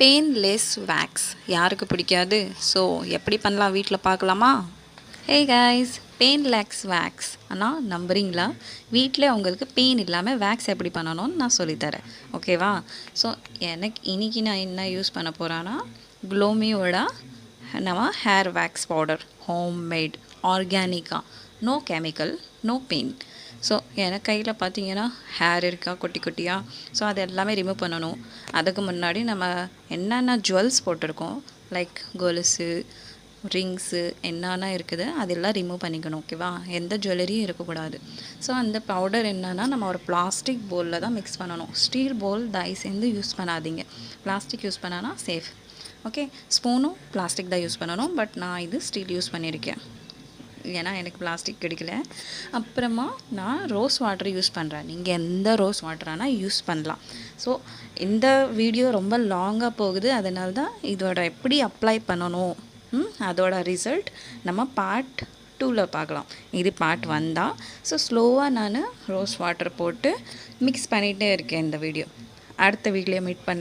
Painless wax யாருக்கு பிடிக்காது? So எப்படி பண்ணலாம் வீட்டில் பார்க்கலாமா? ஹே காய்ஸ், பெயின்லெஸ் வேக்ஸ் ஆனால் நம்புறீங்களா? வீட்டில் உங்களுக்கு பெயின் இல்லாமல் வேக்ஸ் எப்படி பண்ணணும்னு நான் சொல்லித்தரேன். ஓகேவா? ஸோ இன்றைக்கி நான் என்ன யூஸ் பண்ண போகிறேன்னா, க்ளோமியோட நம்ம hair wax powder, home made, ஆர்கானிக்கா, no chemical, no pain. So எனக்கு கையில் பார்த்தீங்கன்னா ஹேர் இருக்கா குட்டி குட்டியாக. ஸோ அது எல்லாமே ரிமூவ் பண்ணணும். அதுக்கு முன்னாடி நம்ம என்னென்ன ஜுவல்ஸ் போட்டிருக்கோம், லைக் கொலுசு, ரிங்ஸு என்னென்ன இருக்குது அதெல்லாம் ரிமூவ் பண்ணிக்கணும். ஓகேவா? எந்த ஜுவல்லரியும் இருக்கக்கூடாது. ஸோ அந்த பவுடர் என்னென்னா நம்ம ஒரு பிளாஸ்டிக் பவுலில் தான் மிக்ஸ் பண்ணணும். ஸ்டீல் பவுல் தயவு சேர்ந்து யூஸ் பண்ணாதீங்க. பிளாஸ்டிக் யூஸ் பண்ணானா சேஃப். ஓகே, ஸ்பூனும் பிளாஸ்டிக் தான் யூஸ் பண்ணணும். பட் நான் இது ஸ்டீல் யூஸ் பண்ணியிருக்கேன், ஏன்னா எனக்கு பிளாஸ்டிக் கிடைக்கல. அப்புறமா நான் ரோஸ் வாட்டர் யூஸ் பண்ணுறேன். நீங்கள் எந்த ரோஸ் வாட்டரானால் யூஸ் பண்ணலாம். ஸோ இந்த வீடியோ ரொம்ப லாங்காக போகுது, அதனால தான் இதோட எப்படி அப்ளை பண்ணணும் அதோட ரிசல்ட் நம்ம பார்ட் 2ல் பார்க்கலாம். இது பார்ட் 1 தான். ஸோ ஸ்லோவாக நான் ரோஸ் வாட்டர் போட்டு மிக்ஸ் பண்ணிகிட்டே இருக்கேன். இந்த வீடியோ அடுத்த வீடியோ மீட் பண்ண